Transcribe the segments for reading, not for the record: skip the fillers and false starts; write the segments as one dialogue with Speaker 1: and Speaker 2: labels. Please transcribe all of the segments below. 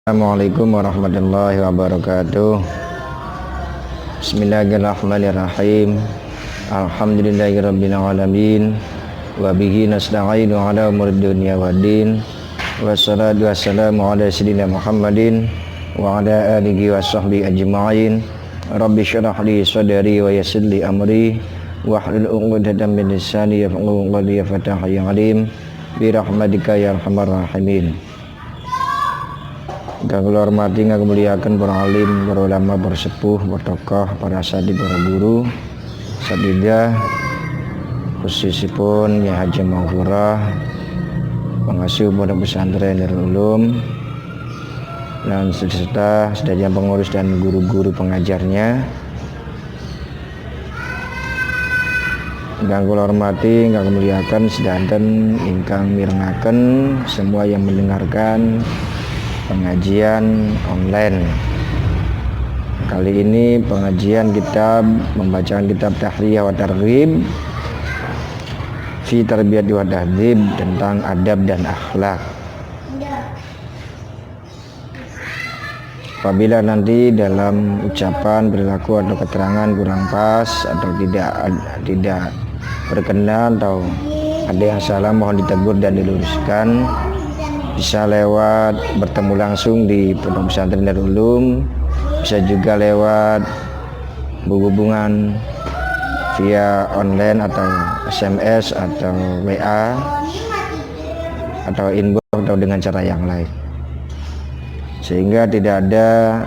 Speaker 1: Assalamualaikum warahmatullahi wabarakatuh. Bismillahirrahmanirrahim. Alhamdulillahirabbil alamin wa bihi nasta'inu ala umuri dunya waddin. Wassalatu wassalamu ala sayyidina Muhammadin wa ala alihi washabbihi ajma'in. Rabbi shrah li sadri wa yassir li amri wahlul 'uqdatam min lisani yafqahu qawli ya fatah ya alim bi rahmatika ya arhamar rahimin. Kang kula hormati kang muliakan para alim, para ulama, para sepuh, para tokoh, para asatidz, para guru, satidah khususipun ya Haji Maghfurah, pengasuh Pondok Pesantren Darul Ulum, dan serta sedaya pengurus dan guru-guru pengajarnya. Kang kula hormati kang muliakan sedanten ingkang mirengaken semua yang mendengarkan pengajian online. Kali ini pengajian kitab membacaan kitab Tahriyah wa Targhib fi Tarbiyat wa Tahdzib tentang adab dan akhlak. Apabila nanti dalam ucapan, perilaku atau keterangan kurang pas atau tidak berkenan atau ada yang salah, mohon ditegur dan diluruskan. Bisa lewat bertemu langsung di Pondok Pesantren Darul Ulum, bisa juga lewat berhubungan via online atau SMS atau WA atau inbox atau dengan cara yang lain, sehingga tidak ada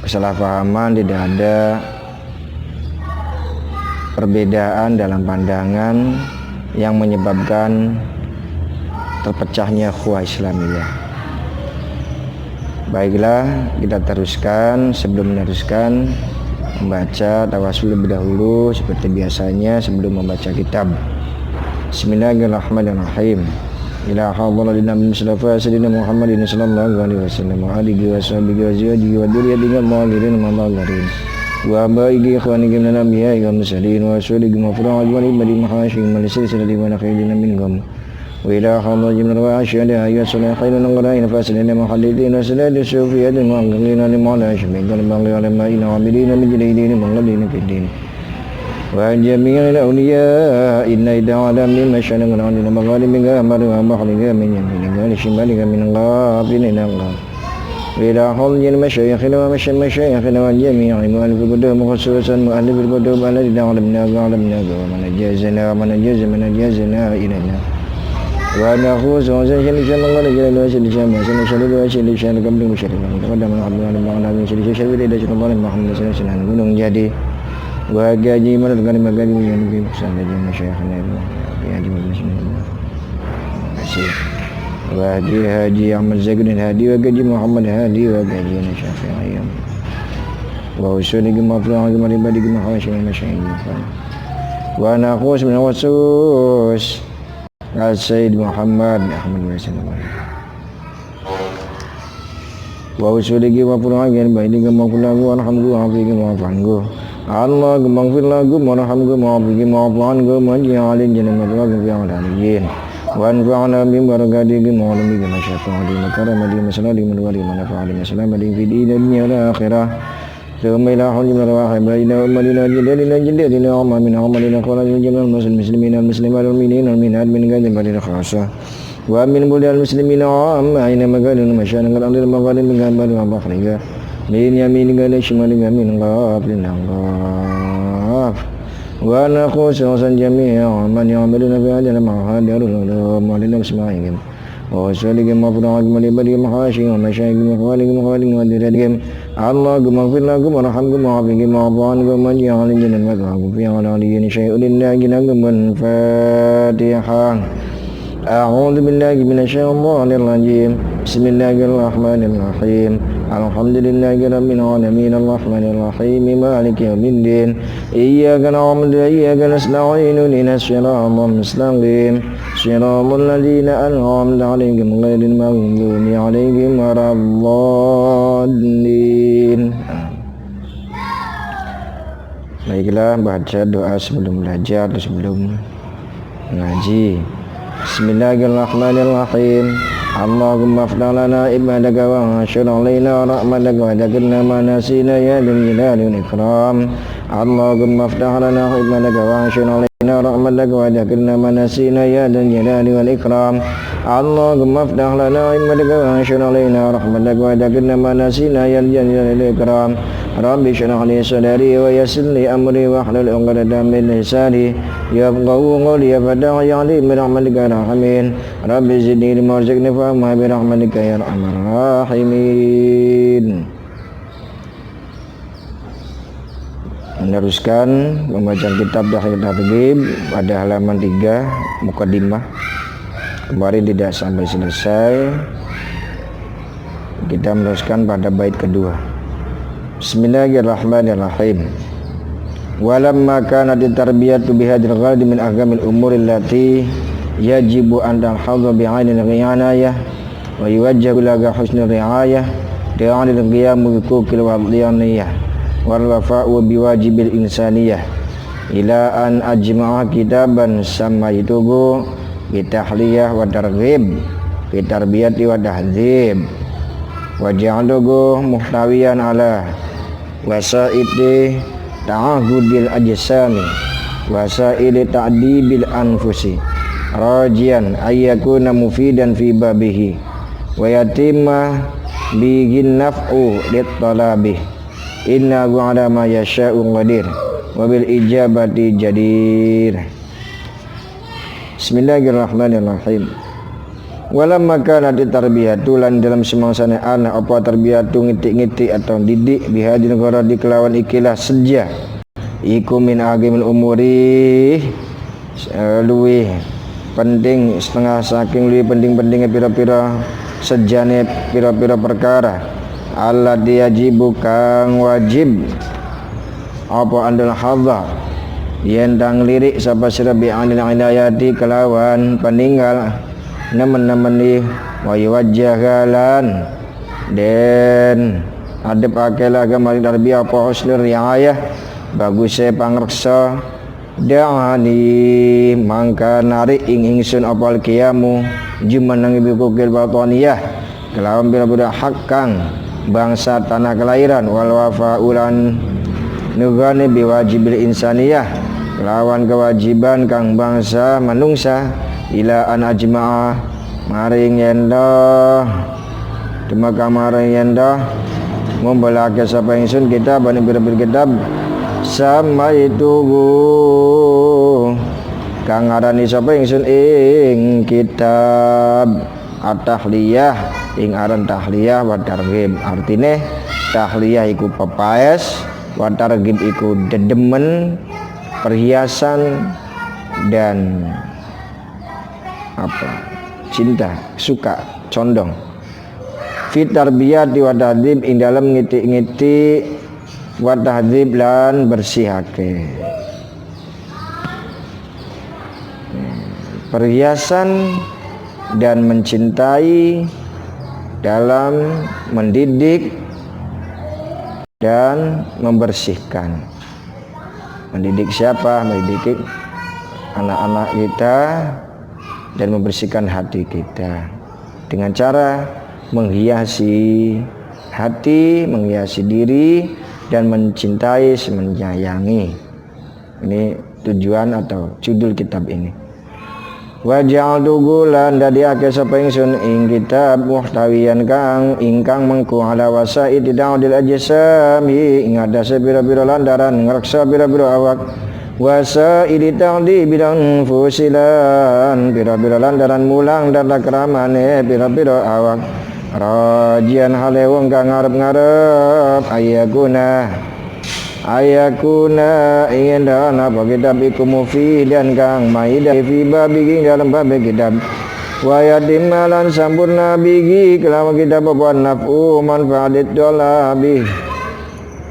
Speaker 1: kesalahpahaman, tidak ada perbedaan dalam pandangan yang menyebabkan terpecahnya ukhuwah Islamiyah. Baiklah, kita teruskan. Sebelum meneruskan, membaca tawasul lebih dahulu seperti biasanya sebelum membaca kitab. Bismillahirrahmanirrahim. Ila hadratin Nabi Mustafa sayyidina Muhammadin sallallahu alaihi wasallam wa alihi washabihi wa zawjihi wa dzurriyyatihi al-muhajirin wal muhajirin wa baigi ikhwanihi min al-anbiya'i wal mursalin wa rasulihi mafru'an wa ibadi mahashim wal silsilati wa nakhilina minhum وإلى حضرة من الواشية أيها الصالحين القرائن فاسلين محدثين وسلاد الصوفية المعلقين لمعلى شميك المغلي علمائين وعاملين مجريدين مغلدين في الدين وجميع الأولياء إن إذا على من مشان غنان مغالبك أمر ومحلك من يمينك لشمالك من غافل إلى الله وإلى حضرة المشايخين ومشايخنا والجميع مؤلف الكتب خصوصا مؤلف الكتب الذي علمناك ومن أجازنا إلينا ونخوص وسنشل شل الله جل وسل شام سنشل وسل شل قبل مشرف تقدم الحمد لله من شل شل إلى شل الله محمد صلى الله عليه وسلم gunung jadi wagaji menurutkan magadi yang lebih besar dari masyayikhna ya bismillah. Kasih Haji Ahmad Zaguddin Hadi wagaji Muhammad Hadi wagaji Syafi'i wa usuli mafruh gemari badi mahasyim masyayikh wa naqus min wasus Al-Sayyid Muhammad Ahmad Wasallam wa usuligi wa purangin baini gemang pulagu alhamdulillah afigi maafanggu Allah gemang filagu marhamgu maafigi maafanggu manjalin jenama lagu yang dalin wa anfa'na bim barakati gemawlumi gemasyafa'ati makaramati masalati madwali manafa'ali masalamati fi dunya wal akhirah ثم إلى حجم الرواحب إلى أمنا جدنا عما من عملنا خلال جميع المسلمين المسلمات والمؤمنين والمؤمنات من غير بدل خاصة ومن بلاد المسلمين عما أينما كانوا مشان الأرض المغارب من غير بدل بحرها من يمين غير شمال من غافل غاف ونخص جميع من يعملون في هذا المعهد يرون ولنا اسمائهم وسلك مفرعك من بدي محاشي ومشايخ مخوالك مخوالك ودردهم Allah gemafir lakum warhamkum wa'afikum wa'afu'ankum waj'alin jinan matwa'akum fi alaliyin syai'un lillahi lakum Fatihah. A'udzu billahi minasyaitonir rajim. Bismillahirrahmanirrahim. Alhamdulillahirabbil alamin arrahmanir rahim maliki yaumiddin. Iyyaka na'budu wa iyyaka nasta'in ihdinas siratal mustaqim. Shiratal ladzina an'amta 'alaihim ghairil maghdubi 'alaihim waladdallin. Baiklah, baca doa sebelum belajar atau sebelum mengaji. Bismillahirrahmanirrahim. Allahumma aftah lana ibadaka wa anshur alaina rahmataka wa dakirna ma nasina ya dzal jalali wal ikram. Allahumma aftah lana ibadaka wa anshur alaina rahmataka wa dakirna ma nasina ya dzal jalali wal ikram. Allahumma aftah lana ibadaka wa anshur alaina rahmataka wa dakirna ma nasina ya dzal jalali wal ikram. Rabbi shrah li sadri wa yassir li amri wa hlul 'uqdatam min lisani yafqahu qawli fatah ya ali bi rahmatika ya arhamin. Rabbi zidni ilma warzuqni fahma bi rahmatika ya arhamar rahimin. Meneruskan pembacaan kitab Dahiyat Targhib pada halaman 3 Muqaddimah. Kemarin tidak sampai selesai. Kita meneruskan pada bait kedua. Bismillahirrahmanirrahim. Walamma kanat tarbiyatu bihadzal ghaldi min ahkamil umuri allati yajibu an tanhadha bi'ainil ghiyanayah wa yuwajjahu ila husnil ri'ayah ta'anil qiyamu bi hukukil wadhiyaniyah wal wafa'u biwajibil insaniyah ila an ajma'a kitaban samaituhu bitahliyah wa targhib bitarbiyati wa tahdzib wa ja'aluhu muhtawiyan ala wasaidi ta'ahudil ajsami wasaili ta'dibil anfusi rajian ayyakuna mufidan fi babihi wa yatimma bihin naf'u lit talabih innahu ala ma yasha'u qadir wa bil ijabati jadir. Bismillahirrahmanirrahim. Walamma kanat tarbiyatu lan dalam semangsane ana apa tarbiyatu ngitik-ngitik atau didik bihadil gharadi kelawan ikilah seja iku min agimil umuri luwih penting setengah saking luwih penting-pentingnya pira-pira sejane pira-pira perkara Allah diajibu kang wajib apa andal hadza yen dang lirik sapa sira bi anil inayati kelawan peninggal nemen-nemeni wa yuwajjahalan den adep akelah gamari tarbiyah apa husnul riayah baguse pangreksa da'ani mangka narik ingsun apal kiamu jumeneng ibu kukil batoniyah kelawan bila-bila hak kang bangsa tanah kelahiran wal wafa'ulan nugane biwajibil insaniyah kelawan kewajiban kang bangsa manungsa ila an ajma'a maring yenda temaka maring yenda ngumpulake sapa ingsun kitab bani bir kitab sama itu kang ngarani sapa ingsun ing kitab at-tahliyah ing aran tahliyah wa targhib artine tahliyah iku pepaes wa targhib iku dedemen perhiasan dan apa cinta suka condong fit tarbiyati wa tahdzib ing dalam ngiti-ngiti wa tahdzib lan bersihake perhiasan dan mencintai dalam mendidik dan membersihkan. Mendidik siapa? Mendidik anak-anak kita dan membersihkan hati kita dengan cara menghiasi hati, menghiasi diri dan mencintai, menyayangi. Ini tujuan atau judul kitab ini. Wa ja'altu gulan dadiake sapa ingsun ing kitab muhtawiyan kang ingkang mengku ala wasaid da'udil ajsami ing atase pira-pira landaran ngreksa pira-pira awak wasaid ta'di bidan fusilan pira-pira landaran mulang dan lakramane pira-pira awak rajian hale wong kang ngarep-ngarep ayakuna ingin dan apa kitab iku mufidan kang maidah fi babi dalam bab kitab wa yatimalan sampurna bigi kelawan kitab apa naf'u manfaatit dolabi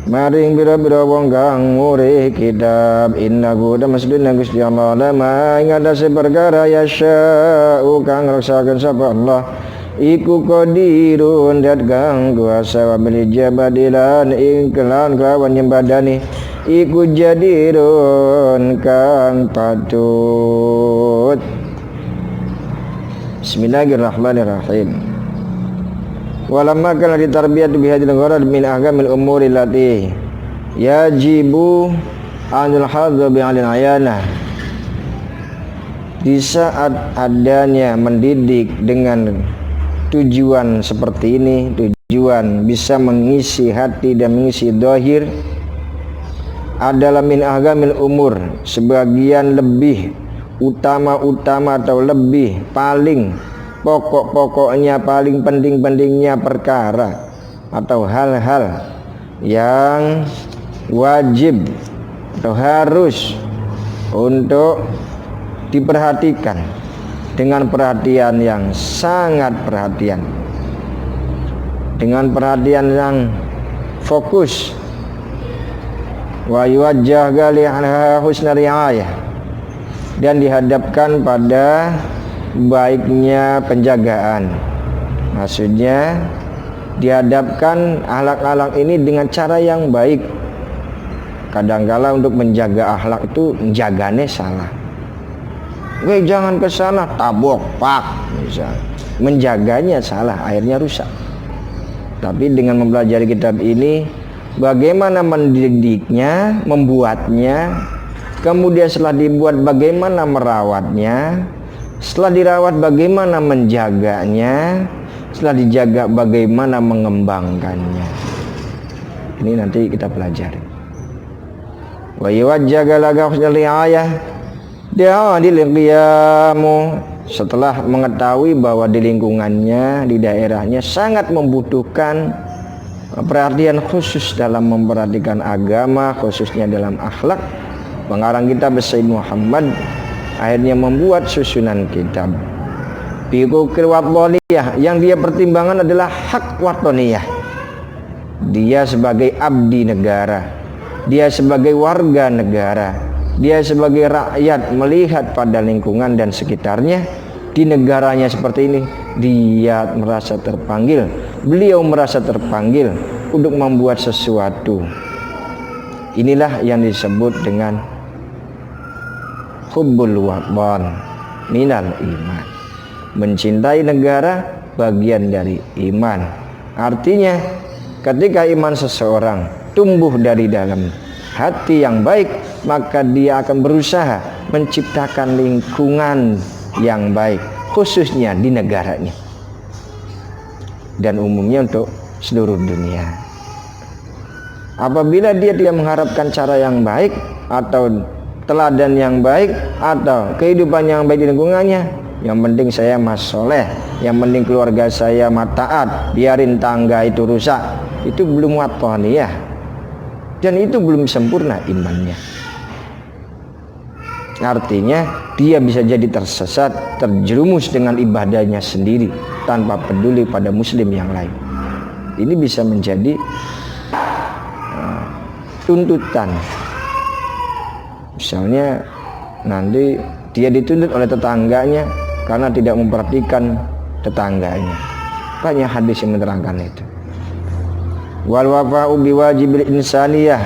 Speaker 1: maring bira-bira wong kang ngurih kitab innahu damasduna Gusti Allah lama ing atase perkara yasya'u kang ngrasakaken sapa Allah iku qadirun dat kang kuasa wa bil jabadilan ing kelan kawan nyembadani iku jadirun kang patut Bismillahirrahmanirrahim. Walamma kana ditarbiyatu bihadil gharad min ahkamil umuri lati yajibu anil hadza bi'alil ayana. Di saat adanya mendidik dengan tujuan seperti ini, tujuan bisa mengisi hati dan mengisi dohir, adalah min ahkamil umur, sebagian lebih utama-utama atau lebih paling pokok-pokoknya, paling penting-pentingnya perkara atau hal-hal yang wajib atau harus untuk diperhatikan dengan perhatian yang sangat perhatian, dengan perhatian yang fokus. Wa yuwajjah li husna riayah, dan dihadapkan pada baiknya penjagaan. Maksudnya dihadapkan akhlak-akhlak ini dengan cara yang baik. Kadangkala untuk menjaga akhlak itu menjaganya salah. Jangan kesalah, tabok pak misalnya. Menjaganya salah, akhirnya rusak. Tapi dengan mempelajari kitab ini, bagaimana mendidiknya, membuatnya, kemudian setelah dibuat bagaimana merawatnya, setelah dirawat bagaimana menjaganya, setelah dijaga bagaimana mengembangkannya. Ini nanti kita pelajari. Wa yuwajjaga laga husnul riayah, dia dilqiyamu, setelah mengetahui bahwa di lingkungannya, di daerahnya sangat membutuhkan perhatian khusus dalam memperhatikan agama, khususnya dalam akhlak. Pengarang kitab Sayyid Muhammad akhirnya membuat susunan kitab Biqukil Watoniyah, yang dia pertimbangan adalah hak watoniyah. Dia sebagai abdi negara, dia sebagai warga negara, dia sebagai rakyat melihat pada lingkungan dan sekitarnya. Di negaranya seperti ini, dia merasa terpanggil, beliau merasa terpanggil untuk membuat sesuatu. Inilah yang disebut dengan hubbul watan minal iman. Mencintai negara bagian dari iman. Artinya ketika iman seseorang tumbuh dari dalam hati yang baik, maka dia akan berusaha menciptakan lingkungan yang baik, khususnya di negaranya dan umumnya untuk seluruh dunia. Apabila dia tidak mengharapkan cara yang baik atau teladan yang baik atau kehidupan yang baik di lingkungannya, yang penting saya mas soleh, yang penting keluarga saya taat, biarin tangga itu rusak, itu belum watoniyah, dan itu belum sempurna imannya. Artinya dia bisa jadi tersesat, terjerumus dengan ibadahnya sendiri tanpa peduli pada muslim yang lain. Ini bisa menjadi tuntutan. Misalnya nanti dia dituntut oleh tetangganya karena tidak memperhatikan tetangganya. Banyak hadis yang menerangkan itu. Wal wafa'u biwajibil insaniyah,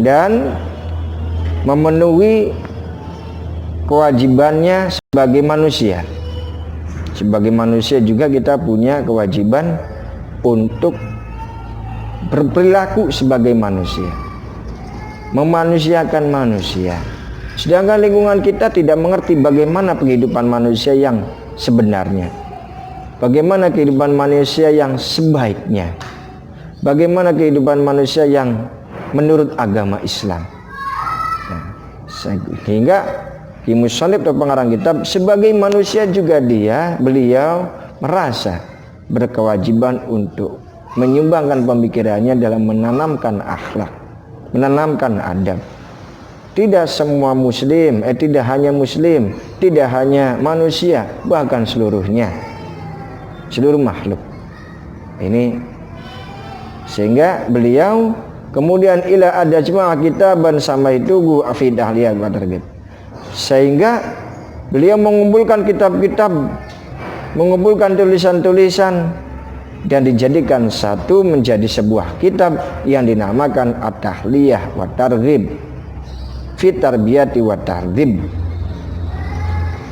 Speaker 1: dan memenuhi kewajibannya sebagai manusia. Sebagai manusia juga kita punya kewajiban untuk berperilaku sebagai manusia, memanusiakan manusia. Sedangkan lingkungan kita tidak mengerti bagaimana kehidupan manusia yang sebenarnya, bagaimana kehidupan manusia yang sebaiknya, bagaimana kehidupan manusia yang menurut agama Islam. Nah, sehingga Musannif atau pengarang kitab sebagai manusia juga beliau merasa berkewajiban untuk menyumbangkan pemikirannya dalam menanamkan akhlak, menanamkan adab. Tidak semua muslim, tidak hanya muslim, tidak hanya manusia, bahkan seluruhnya, seluruh makhluk. Ini sehingga beliau kemudian ila ada jemaah kitaban sama itu gu afid ahliyah wa targhib. Sehingga beliau mengumpulkan kitab-kitab, mengumpulkan tulisan-tulisan, dan dijadikan satu menjadi sebuah kitab yang dinamakan At-Tahliyah wa Targhib fi Tarbiyati wa Targhib,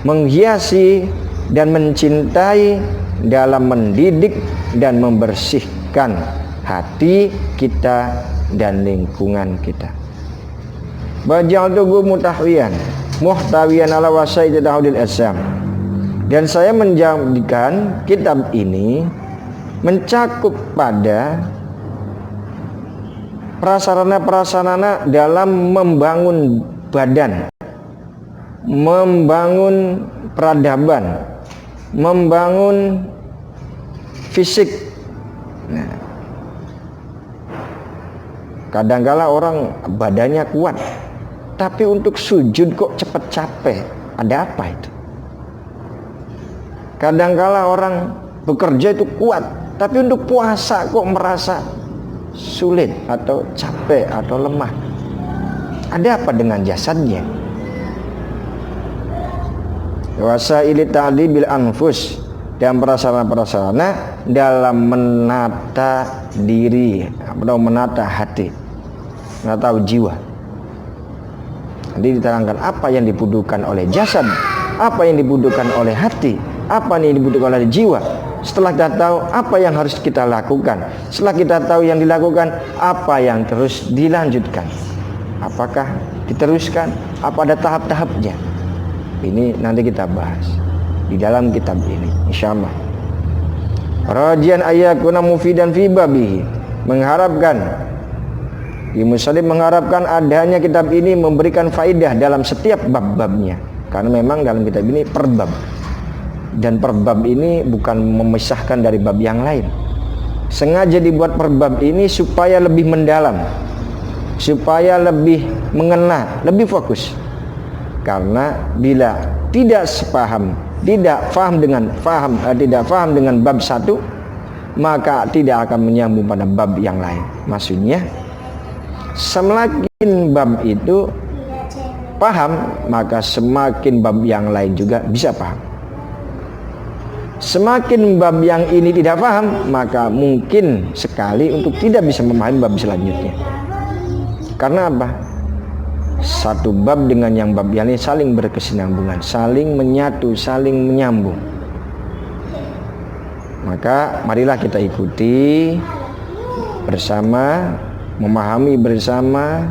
Speaker 1: menghiasi dan mencintai dalam mendidik dan membersihkan hati kita dan lingkungan kita. Baja'tuhu muhtawiyan ala wasaid tauhidil Islam. Dan saya menjadikan kitab ini mencakup pada prasarana-prasarana dalam membangun badan, membangun peradaban, membangun fisik. Nah, kadangkala orang badannya kuat, tapi untuk sujud kok cepat capek. Ada apa itu? Kadangkala orang bekerja itu kuat, tapi untuk puasa kok merasa sulit atau capek atau lemah. Ada apa dengan jasadnya? Wasaili ta'dibil anfus, dan prasarana-prasarana dalam menata diri atau menata hati, menata jiwa. Nanti diterangkan apa yang dibutuhkan oleh jasad, apa yang dibutuhkan oleh hati, apa yang dibutuhkan oleh jiwa. Setelah kita tahu apa yang harus kita lakukan, setelah kita tahu yang dilakukan, apa yang terus dilanjutkan, apakah diteruskan, apa ada tahap-tahapnya. Ini nanti kita bahas di dalam kitab ini, insyaallah. Rajian ayakuna mufidan fi babihi, mengharapkan Muslim mengharapkan adanya kitab ini memberikan faidah dalam setiap bab-babnya, karena memang dalam kitab ini per bab, dan per bab ini bukan memisahkan dari bab yang lain. Sengaja dibuat per bab ini supaya lebih mendalam, supaya lebih mengena, lebih fokus. Karena bila tidak sepaham, tidak faham dengan bab satu, maka tidak akan menyambung pada bab yang lain. Maksudnya, semakin bab itu paham, maka semakin bab yang lain juga bisa paham. Semakin bab yang ini tidak paham, maka mungkin sekali untuk tidak bisa memahami bab selanjutnya. Karena apa? Satu bab dengan yang bab yang lain saling berkesinambungan, saling menyatu, saling menyambung. Maka marilah kita ikuti bersama, memahami bersama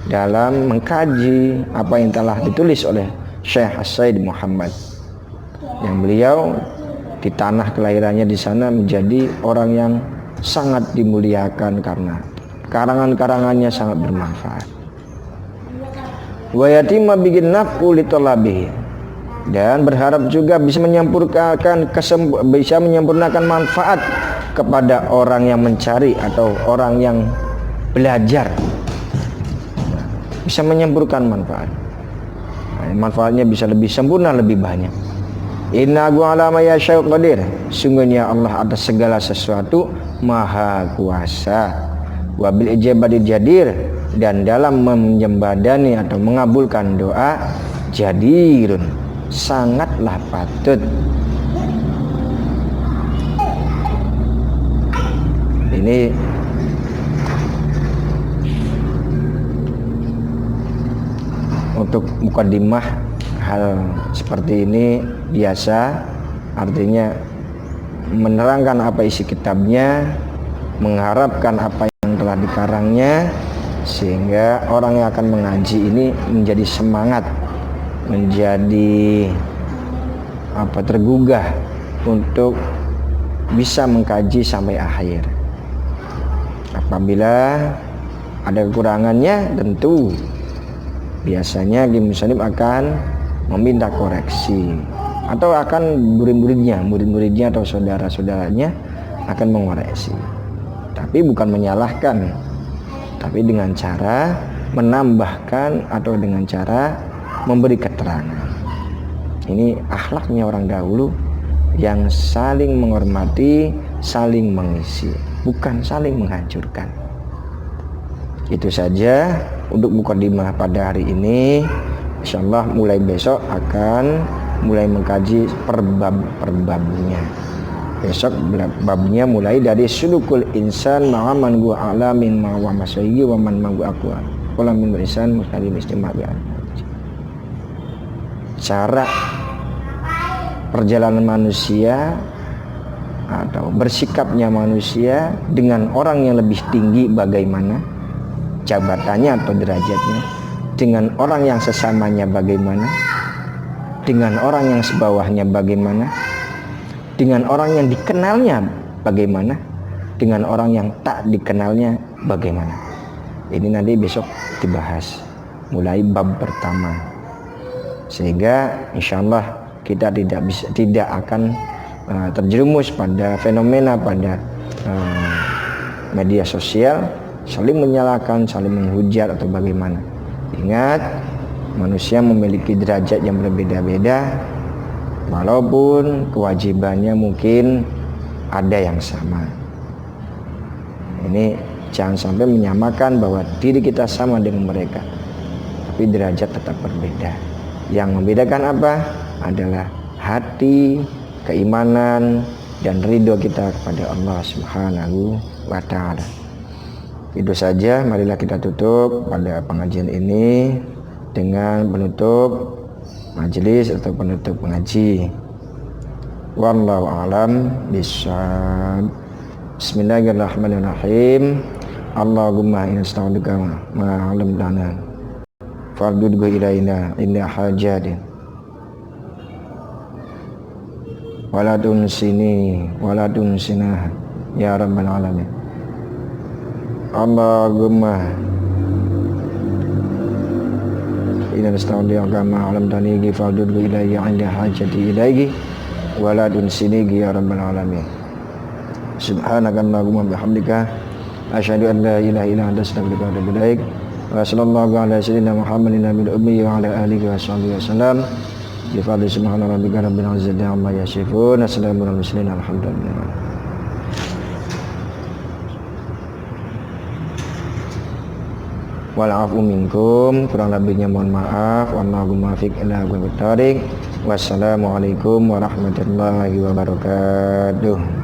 Speaker 1: dalam mengkaji apa yang telah ditulis oleh Syekh As-Said Muhammad, yang beliau di tanah kelahirannya di sana menjadi orang yang sangat dimuliakan karena karangan-karangannya sangat bermanfaat. Wa yatimma bikin naf'u li talabihi, dan berharap juga bisa menyempurnakan manfaat kepada orang yang mencari atau orang yang belajar, bisa menyempurnakan manfaat. Manfaatnya bisa lebih sempurna, lebih banyak. Inna ala ma yasha'u qadir, sungguhnya Allah atas segala sesuatu maha kuasa. Wabil ijabati jadir, dan dalam menjembadani atau mengabulkan doa jadirun, sangatlah patut. Ini untuk mukadimah hal seperti ini biasa, artinya menerangkan apa isi kitabnya, mengharapkan apa yang telah dikarangnya, sehingga orang yang akan mengaji ini menjadi semangat, menjadi tergugah untuk bisa mengkaji sampai akhir. Apabila ada kekurangannya, tentu biasanya Muslim akan meminta koreksi, atau akan murid-muridnya atau saudara-saudaranya akan mengoreksi. Tapi bukan menyalahkan, tapi dengan cara menambahkan atau dengan cara memberi keterangan. Ini akhlaknya orang dahulu yang saling menghormati, saling mengisi, bukan saling menghancurkan. Itu saja untuk mukadimah pada hari ini. Insyaallah mulai besok akan mulai mengkaji per babnya. Besok babnya mulai dari sulukul insan ma'aman gua alamin ma'wa masayyi wa man ma'wa aqwa. Qala min insan mustaqim istima'a. Cara perjalanan manusia atau bersikapnya manusia dengan orang yang lebih tinggi bagaimana jabatannya atau derajatnya, dengan orang yang sesamanya bagaimana, dengan orang yang sebawahnya bagaimana, dengan orang yang dikenalnya bagaimana, dengan orang yang tak dikenalnya bagaimana. Ini nanti besok dibahas mulai bab pertama, sehingga insyaallah kita tidak akan terjerumus pada fenomena pada media sosial saling menyalahkan, saling menghujat atau bagaimana. Ingat, manusia memiliki derajat yang berbeda-beda walaupun kewajibannya mungkin ada yang sama. Ini jangan sampai menyamakan bahwa diri kita sama dengan mereka, tapi derajat tetap berbeda. Yang membedakan apa? Adalah hati, keimanan, dan ridho kita kepada Allah Subhanahu wa ta'ala. Itu saja, marilah kita tutup pada pengajian ini dengan penutup majelis atau penutup pengaji. Wallahu a'lam bishawab. Bismillahirrahmanirrahim. Allahumma inna nasta'udzubika ma 'allamtana fardudhu ilaina inna hajatin wala tunsina ya rabbal alamin. Allahumma inna nasta'udzubika ma 'allamtani fardudhu ilayya inda hajati ilayhi wala tunsini ya rabbal alamin. Subhanaka Allahumma bihamdika asyhadu an la ilaha illa anta astaghfiruka wa atubu ilaik. Wa sallallahu ala sayyidina Muhammadin nabiyil ummi wa ala alihi wa sahbihi wasallam. Bi fadli subhana rabbika rabbil izzati amma yasifun. Assalamu alaikum warahmatullahi wabarakatuh. Walafu minkum, kurang lebihnya mohon maaf. Wallahu muwaffiq ila aqwamit thoriq. Wassalamualaikum warahmatullahi wabarakatuh.